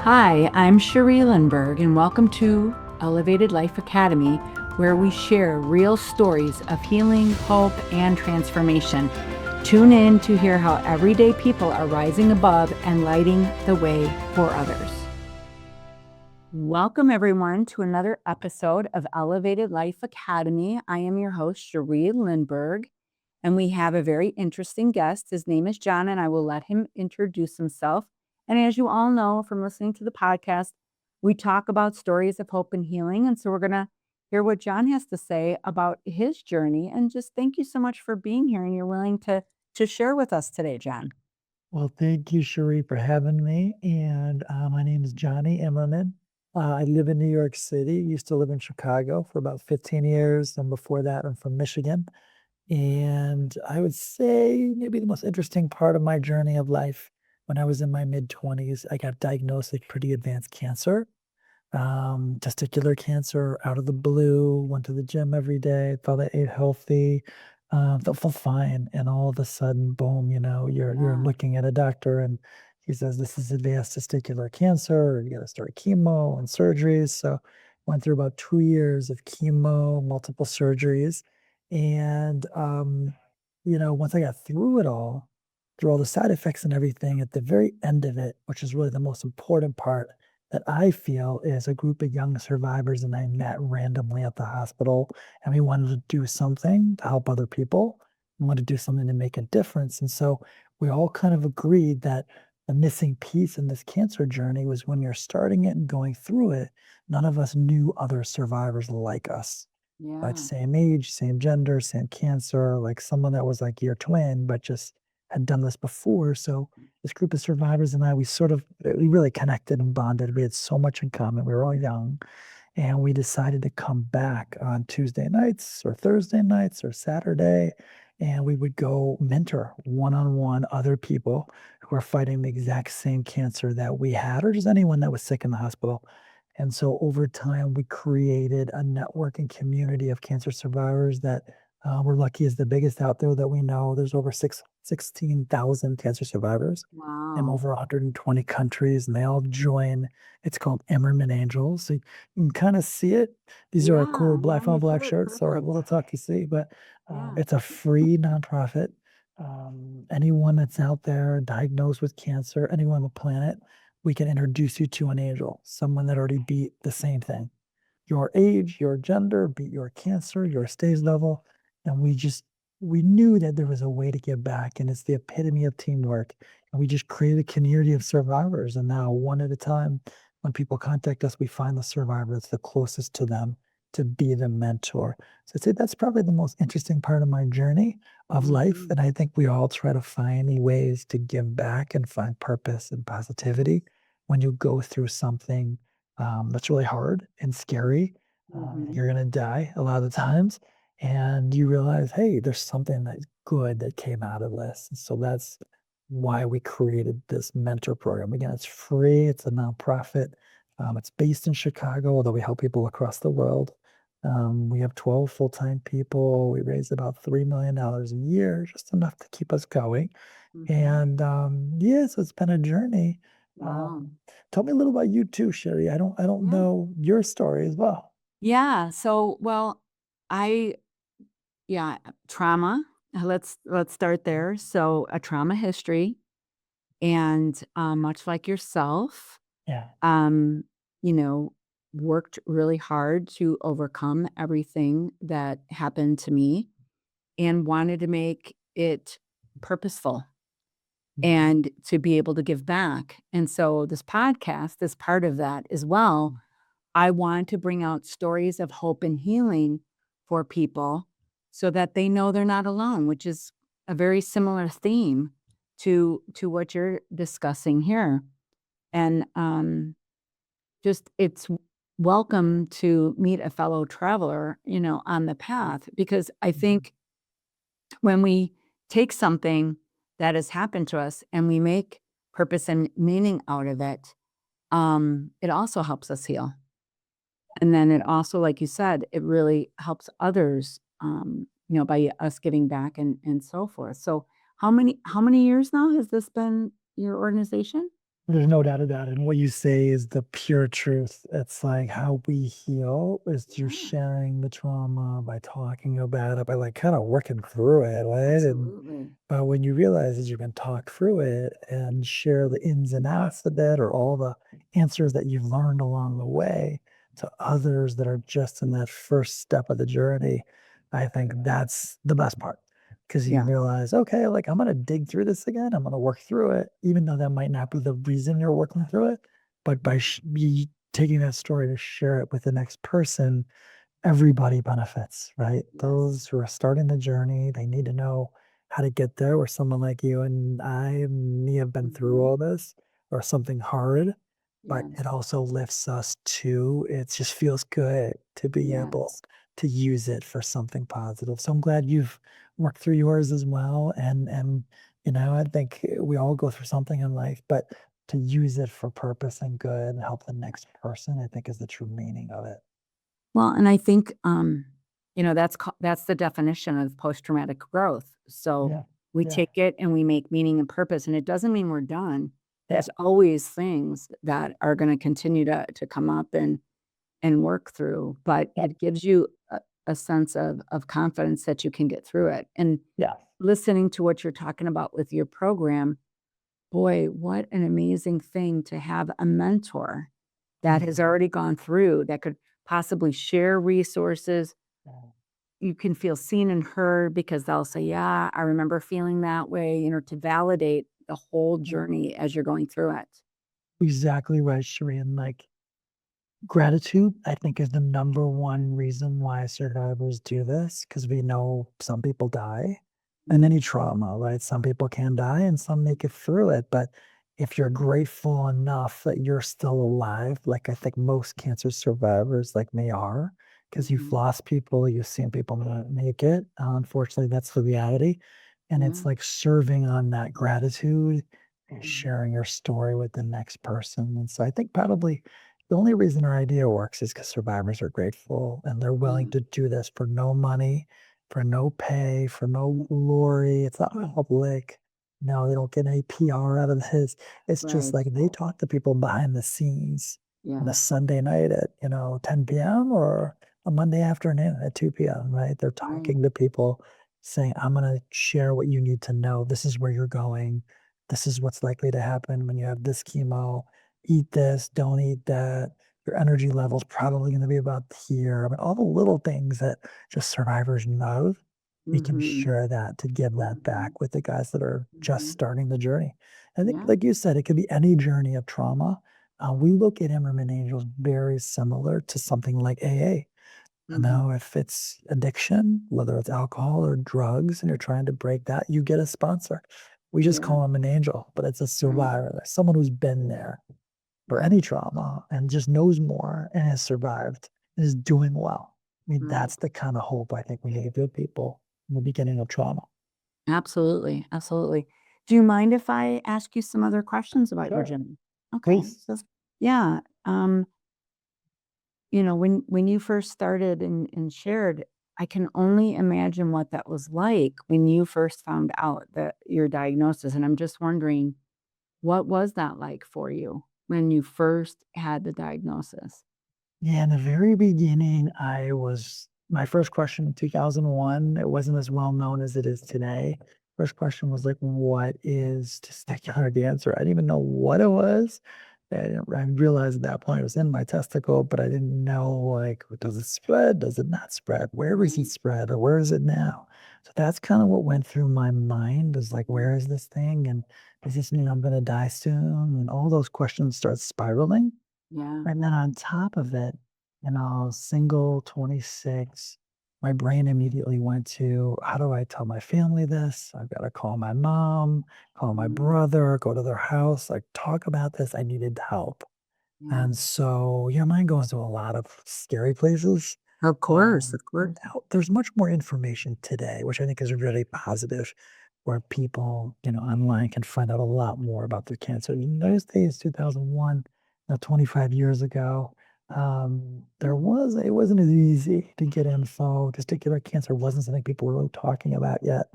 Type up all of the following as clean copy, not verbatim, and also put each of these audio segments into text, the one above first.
Hi, I'm Cherie Lindbergh, and welcome to Elevated Life Academy, where we share real stories of healing, hope, and transformation. Tune in to hear how everyday people are rising above and lighting the way for others. Welcome, everyone, to another episode of Elevated Life Academy. I am your host, Cherie Lindbergh, and we have a very interesting guest. His name is John, and I will let him introduce himself. And as you all know from listening to the podcast, we talk about stories of hope and healing. And so we're going to hear what John has to say about his journey. And just thank you so much for being here and you're willing to share with us today, John. Well, thank you, Cherie, for having me. And my name is Jonny Imerman. I live in New York City. Used to live in Chicago for about 15 years. And before that, I'm from Michigan. And I would say maybe the most interesting part of my journey of life, when I was in my mid 20s, I got diagnosed with pretty advanced cancer, testicular cancer out of the blue. Went to the gym every day, thought I ate healthy, felt fine, and all of a sudden, boom! You're Yeah. looking at a doctor, and he says this is advanced testicular cancer. You got to start chemo and surgeries. So, went through about 2 years of chemo, multiple surgeries, and once I got through all the side effects and everything, at the very end of it, which is really the most important part that I feel is a group of young survivors and I met randomly at the hospital, and we wanted to do something to help other people. We wanted to do something to make a difference. And so we all kind of agreed that the missing piece in this cancer journey was when you're starting it and going through it, none of us knew other survivors like us. Like Yeah. same age, same gender, same cancer, like someone that was like your twin, but just had done this before. So this group of survivors and I, we really connected and bonded. We had so much in common. We were all young, and we decided to come back on Tuesday nights or Thursday nights or Saturday, and we would go mentor one-on-one other people who are fighting the exact same cancer that we had, or just anyone that was sick in the hospital. And so over time, we created a network and community of cancer survivors that we're lucky is the biggest out there that we know. There's over 16,000 cancer survivors in Wow. over 120 countries, and they all join. It's called Imerman Angels. So you can kind of see it. These are our cool Yeah. black Yeah. on You put black it shirts, so a perfect. little tough to see, but Yeah. it's a free nonprofit. Anyone that's out there diagnosed with cancer, anyone on the planet, we can introduce you to an angel, someone that already beat the same thing. Your age, your gender, beat your cancer, your stage level. And we knew that there was a way to give back, and it's the epitome of teamwork. And we just created a community of survivors. And now, one at a time, when people contact us, we find the survivor that's the closest to them to be the mentor. So I'd say that's probably the most interesting part of my journey of life. Mhm. And I think we all try to find ways to give back and find purpose and positivity when you go through something that's really hard and scary. Mhm. You're going to die a lot of the times, and you realize, hey, there's something that's good that came out of this. And so that's why we created this mentor program. Again, it's free, it's a nonprofit. It's based in Chicago, although we help people across the world. We have 12 full time people. We raise about $3 million a year, just enough to keep us going. Mhm. And yeah, so it's been a journey. Wow. Tell me a little about you too, Sherry. I don't Yeah. know your story as well. Yeah. So, well, I yeah, trauma. Let's start there. So, a trauma history, and much like yourself, Yeah. um, you know, worked really hard to overcome everything that happened to me, and wanted to make it purposeful Mhm. and to be able to give back. And so, this podcast is part of that as well. I want to bring out stories of hope and healing for people so that they know they're not alone, which is a very similar theme to what you're discussing here. And just it's welcome to meet a fellow traveler, on the path, because I Mhm. think when we take something that has happened to us and we make purpose and meaning out of it, it also helps us heal. And then it also, like you said, it really helps others, by us giving back and so forth. So how many years now has this been your organization? There's no doubt about it. And what you say is the pure truth. It's like how we heal is through Yeah, sharing the trauma, by talking about it, by like kind of working through it, right? And absolutely. but when you realize that you can talk through it and share the ins and outs of it or all the answers that you've learned along the way to others that are just in that first step of the journey, I think that's the best part. Because you Yeah. realize, okay, like I'm gonna dig through this again. I'm gonna work through it, even though that might not be the reason you're working through it. But by me taking that story to share it with the next person, everybody benefits, right? Yes. Those who are starting the journey, they need to know how to get there, where someone like you and I may have been through Mhm. all this or something hard, but Yes. it also lifts us too. It just feels good to be able Yes. to use it for something positive. So I'm glad you've worked through yours as well. And I think we all go through something in life, but to use it for purpose and good and help the next person, I think is the true meaning of it. Well, and I think, that's the definition of post-traumatic growth. So, Yeah. we Yeah. take it and we make meaning and purpose, and it doesn't mean we're done. Yeah. There's always things that are gonna continue to come up and work through, but Yeah. it gives you a sense of confidence that you can get through it, and Yeah. listening to what you're talking about with your program, boy, what an amazing thing to have a mentor that has Mhm. already gone through, that could possibly share resources. Yeah. You can feel seen and heard because they'll say, "Yeah, I remember feeling that way," to validate the whole Mm. journey as you're going through it. Exactly right, Sheree. And like gratitude, I think, is the number one reason why survivors do this because we know some people die in Mm, any trauma, right? Some people can die and some make it through it. But if you're grateful enough that you're still alive, like I think most cancer survivors like me are, because you've mhm. lost people, you've seen people not make it. Unfortunately, that's the reality. And Yeah, it's like serving on that gratitude and mhm, sharing your story with the next person. And so I think probably the only reason our idea works is because survivors are grateful and they're willing yeah, to do this for no money, for no pay, for no glory. It's not public. No, they don't get any PR out of this. It's just right. like they talk to people behind the scenes on a Yeah, Sunday night at, 10 p.m. or a Monday afternoon at 2 p.m., right? They're right. talking to people saying, I'm going to share what you need to know. This is where you're going. This is what's likely to happen when you have this chemo. Eat this, don't eat that. Your energy level's probably going to be about here. I mean, all the little things that just survivors know, we can Mhm, share that to give that mhm, back with the guys that are just mhm. starting the journey. I think, Yeah, like you said, it could be any journey of trauma. We look at Imerman Angels very similar to something like AA. mhm, If it's addiction, whether it's alcohol or drugs, and you're trying to break that, you get a sponsor. We just yeah, call him an angel, but it's a right, survivor, someone who's been there for yeah, any trauma and just knows more and has survived and is doing well. I mean, right. that's the kind of hope I think we need to give people in the beginning of trauma. Absolutely, absolutely. Do you mind if I ask you some other questions about your Sure. journey? Okay, Please. so yeah, when you first started and shared, I can only imagine what that was like when you first found out that your diagnosis, and I'm just wondering, what was that like for you when you first had the diagnosis? Yeah, in the very beginning, my first question in 2001, it wasn't as well known as it is today. First question was like, what is testicular cancer? I didn't even know what it was. I realized at that point it was in my testicle, but I didn't know like, does it spread? Does it not spread? Where is it Right. spread? Or where is it now? So that's kind of what went through my mind is like, where is this thing? And does this mean I'm going to die soon? And all those questions start spiraling. Yeah. And then on top of it, single 26, my brain immediately went to how do I tell my family this? I've got to call my mom, call my Mhm. brother, go to their house, like talk about this. I needed help. Yeah. And so your mind goes to a lot of scary places. Of course, of course. Now, there's much more information today, which I think is really positive, where people, online can find out a lot more about their cancer. In those days, 2001, 25 years ago, it wasn't as easy to get info. Testicular cancer wasn't something people were really talking about yet.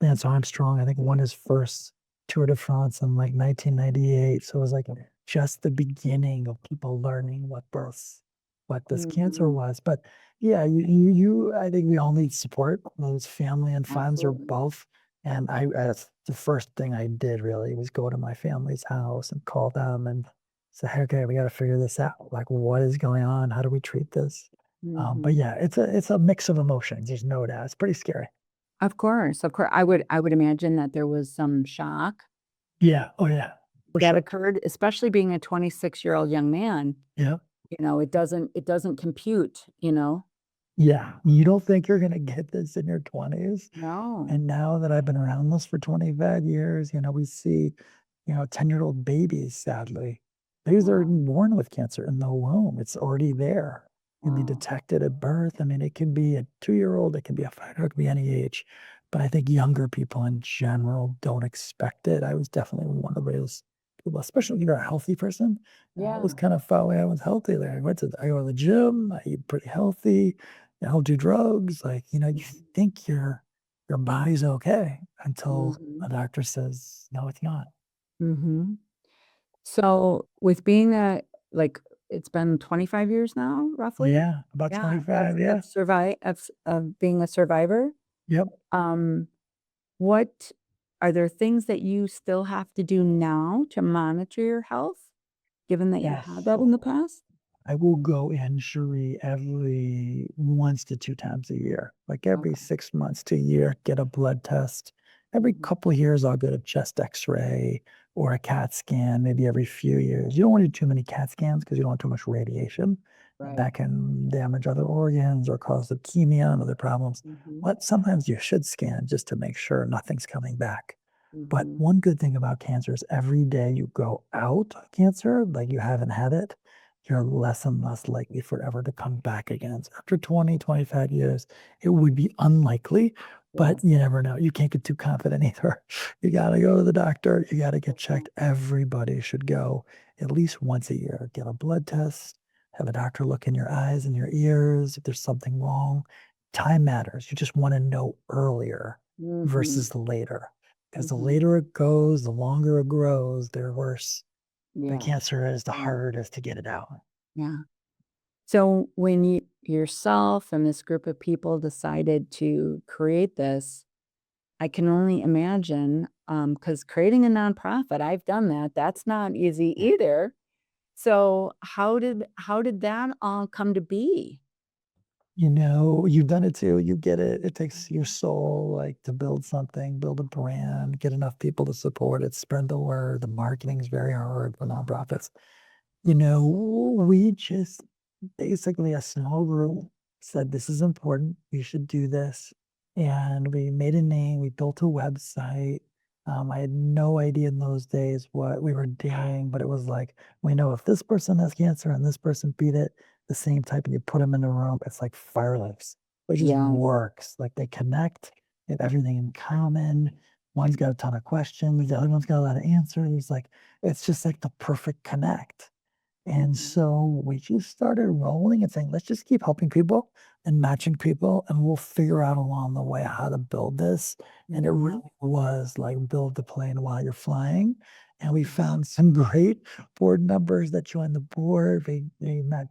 Lance Armstrong, I think, won his first Tour de France in like 1998. So it was like just the beginning of people learning what this cancer Mhm. was. But yeah, I think we all need support. Those family and friends or Absolutely. both. And that's the first thing I did really was go to my family's house and call them and say, hey, okay, we got to figure this out. Like, what is going on? How do we treat this? But Mhm. yeah, it's a mix of emotions. There's no doubt. It's pretty scary. Of course, of course. I would imagine that there was some shock Yeah. Oh yeah. For that sure. occurred, especially being a 26-year-old young man. Yeah. It doesn't compute, you know? Yeah. You don't think you're gonna get this in your 20s. No. And now that I've been around this for 25 years, we see, 10-year-old babies, sadly. Babies are Wow, born with cancer in the womb. It's already there. Can be wow. detected at birth. I mean, it can be a 2-year-old, it can be a 5-year-old, it can be any age. But I think younger people in general don't expect it. I was definitely one of those people, especially when you're a healthy person. I Yeah. was kind of felt like I was healthy there. I go to the gym, I eat pretty healthy, I don't do drugs. Like, you think your body's okay until Mhm, a doctor says, no, it's not. mhm. So, with being that, like, it's been 25 years now, roughly? Yeah, about Yeah, of 25. Yeah. of survi of being a survivor. Yep. Um, what are there things that you still have to do now to monitor your health, given that you had Yes. that in the past? I will go injury every once to 2 times a year, like every Okay. 6 months to a year, get a blood test. Every Mhm. couple of years, I'll get a chest X-ray or a CAT scan, maybe every few years. You don't want to do too many CAT scans because you don't want too much radiation, and Right. that can damage other organs or cause leukemia and other problems. Mhm. But sometimes you should scan just to make sure nothing's coming back. But Mhm. one good thing about cancer is every day you go out of cancer, like you haven't had it, you're less and less likely for it ever to come back again. So after 20, 25 years, it would be unlikely, but Yes. you never know. You can't get too confident either. You got to go to the doctor. You got to get Okay. checked. Everybody should go at least once a year, get a blood test, have a doctor look in your eyes and your ears if there's something wrong. Time matters. You just want to know earlier Mhm. versus later. Because the Mhm. later it goes, the longer it grows, the worse the Yeah. cancer is, the Yeah. harder it is to get it out. Yeah. So, when you yourself and this group of people decided to create this, I can only imagine, because creating a nonprofit, I've done that, that's not easy either. So, how did that all come to be? You've done it too. You get it. It takes your soul, like to build something, build a brand, get enough people to support it, spread the word. The marketing is very hard for nonprofits. We just basically a small group said this is important. We should do this. And we made a name. We built a website. I had no idea in those days what we were doing, but it was like, we know if this person has cancer and this person beat it, the same type, and you put them in the room, it's like fireworks. It just Yeah. works. Like they connect, they have everything in common. One's got a ton of questions, the other one's got a lot of answers. Like it's just like the perfect connect. And Mhm. so we just started rolling and saying, let's just keep helping people and matching people, and we'll figure out along the way how to build this. And it Mhm. really was like build the plane while you're flying. And we found some great board members that joined the board. They met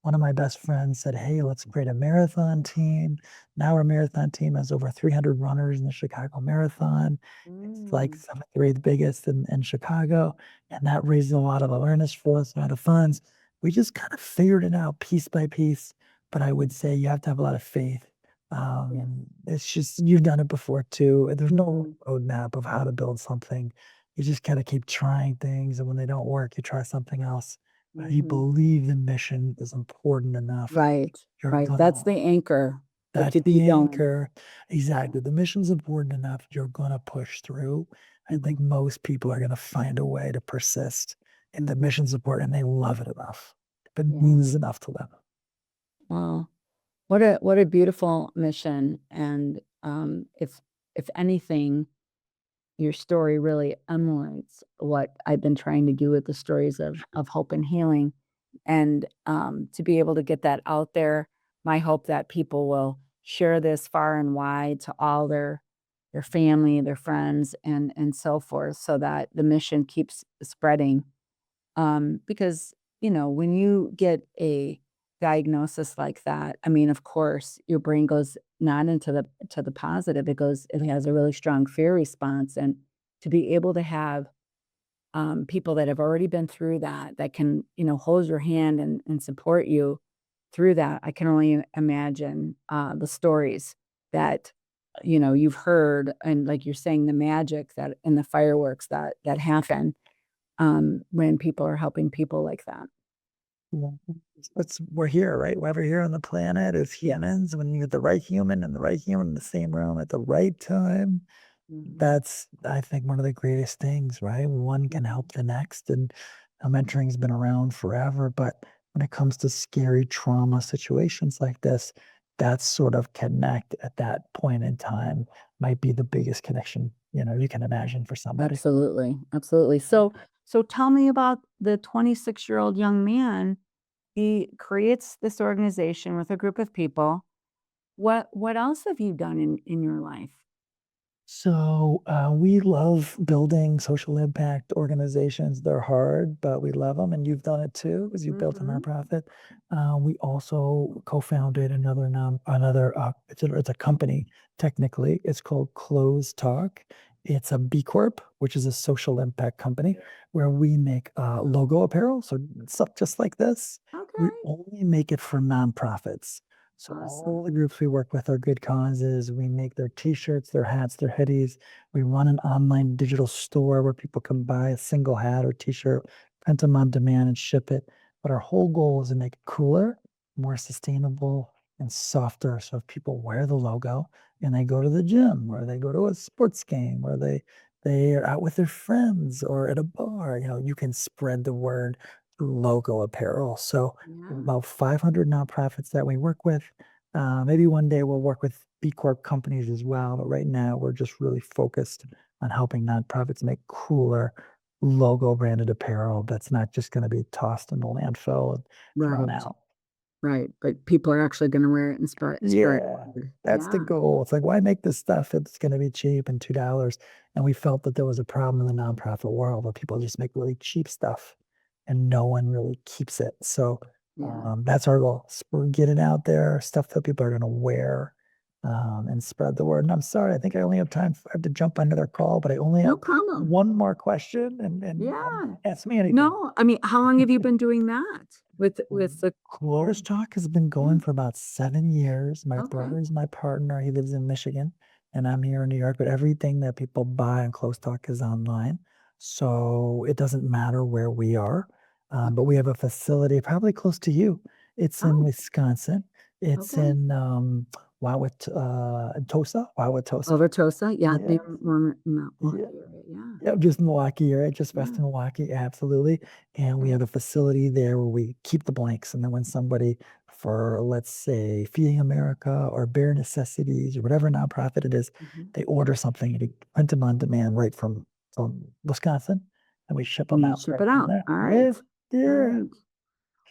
one of my best friends said, hey, let's create a marathon team. Now our marathon team has over 300 runners in the Chicago Marathon. It's like Mm. 7th or 8th biggest in Chicago. And that raised a lot of awareness for us, a lot of funds. We just kind of figured it out piece by piece. But I would say you have to have a lot of faith. Yes. It's just, you've done it before too. There's no Mhm. roadmap of how to build something. You just got to keep trying things. And when they don't work, you try something else. But you Mhm. believe the mission is important enough. Right, You're right, that's gonna the anchor to that's be the going. anchor. Exactly. The mission's important enough. You're going to push through. I Mhm. think most people are going to find a way to persist. If the Mhm. mission's important and they love it enough, if it Yeah. means enough to them. Wow. What a beautiful mission, and, if anything, your story really emulates what I've been trying to do with the stories of hope and healing, and, to be able to get that out there, my hope that people will share this far and wide to all their their family, their friends, and so forth, so that the mission keeps spreading. Because, when you get a diagnosis like that, I mean, of course, your brain goes not into the positive, it has a really strong fear response, and to be able to have, people that have already been through that, that can, hold your hand and support you through that, I can only imagine, the stories that, you've heard, and like you're saying, the magic that and the fireworks that happen, when people are helping people like that. Well, we're here, right? We're here on the planet as Yeah. humans. When you get the right human and the right human in the same room at the right time, Mhm. that's, I think, one of the greatest things, right? One can Mhm. help the next. And mentoring's been around forever. But when it comes to scary trauma situations like this, that sort of connect at that point in time might be the biggest connection, you can imagine for somebody. Absolutely, absolutely. So tell me about the 26-year-old young man. He creates this organization with a group of people. What else have you done in your life? So we love building social impact organizations. They're hard, but we love them, and you've done it too, because you built a Mhm. nonprofit. We also co-founded another. It's a company. Technically, it's called Close Talk. It's a B Corp, which is a social impact company where we make logo apparel. So stuff just like this. We Okay. only make it for nonprofits. So all Awesome. the groups we work with are good causes. We make their t-shirts, their hats, their hoodies. We run an online digital store where people can buy a single hat or t-shirt, print them on demand and ship it. But our whole goal is to make it cooler, more sustainable, and softer. So if people wear the logo and they go to the gym or they go to a sports game or they are out with their friends or at a bar, you can spread the word through logo apparel. So Yeah. about 500 nonprofits that we work with. Maybe one day we'll work with B Corp companies as well, but right now we're just really focused on helping nonprofits make cooler logo branded apparel that's not just going to be tossed in the landfill and thrown Right. out. Right. But people are actually gonna wear it and spread Yeah, word. that's the Yeah. goal. It's like, why make this stuff if it's going to be cheap and $2? And we felt that there was a problem in the nonprofit world where people just make really cheap stuff and no one really keeps it. So Yeah. that's our goal. We're getting out there, stuff that people are going to wear and spread the word. And I'm sorry, I think I only have time. I have to jump on another call, but I only No have problem. one more question. And Yeah. ask me anything. No, I mean, how long have you been doing that with the Close Talk has been yeah. going for about 7 years. My Okay. brother's my partner. He lives in Michigan, and I'm here in New York. But everything that people buy on Close Talk is online, so it doesn't matter where we are. But we have a facility probably close to you. It's in Oh, Wisconsin. It's okay. in Wauwatosa. Overtosa, yeah, Yeah, near Milwaukee yeah. area, yeah. Yeah, just Milwaukee area, just west Yeah, of Milwaukee, absolutely. And we okay. have a facility there where we keep the blanks. And then when somebody for, let's say, Feeding America or Bare Necessities or whatever nonprofit it is, Mhm. they order something and you print them on demand right from Wisconsin, and we ship them And you out ship right it from out. there. All right. Yeah, All yeah. right.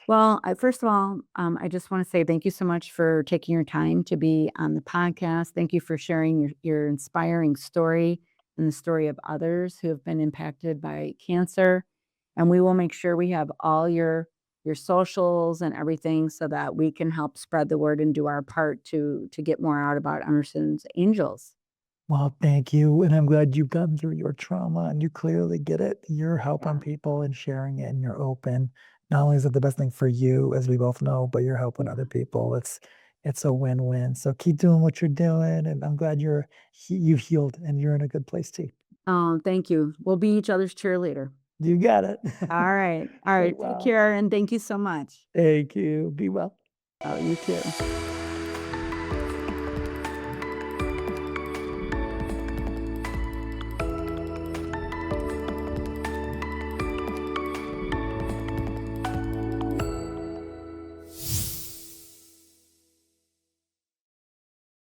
Well, first of all, I just want to say thank you so much for taking your time to be on the podcast. Thank you for sharing your inspiring story and the story of others who have been impacted by cancer. And we will make sure we have all your socials and everything so that we can help spread the word and do our part to get more out about Emerson's Angels. Well, thank you. And I'm glad you've gone through your trauma and you clearly get it. You're helping Yeah. people and sharing it and you're open. Not only is it the best thing for you, as we both know, but you're helping Yeah. other people. It's a win-win. So keep doing what you're doing. And I'm glad you've healed and you're in a good place too. Oh, thank you. We'll be each other's cheerleader. You got it. All right. All Stay right. Take well. care and thank you so much. Thank you. Be well. Oh, you too.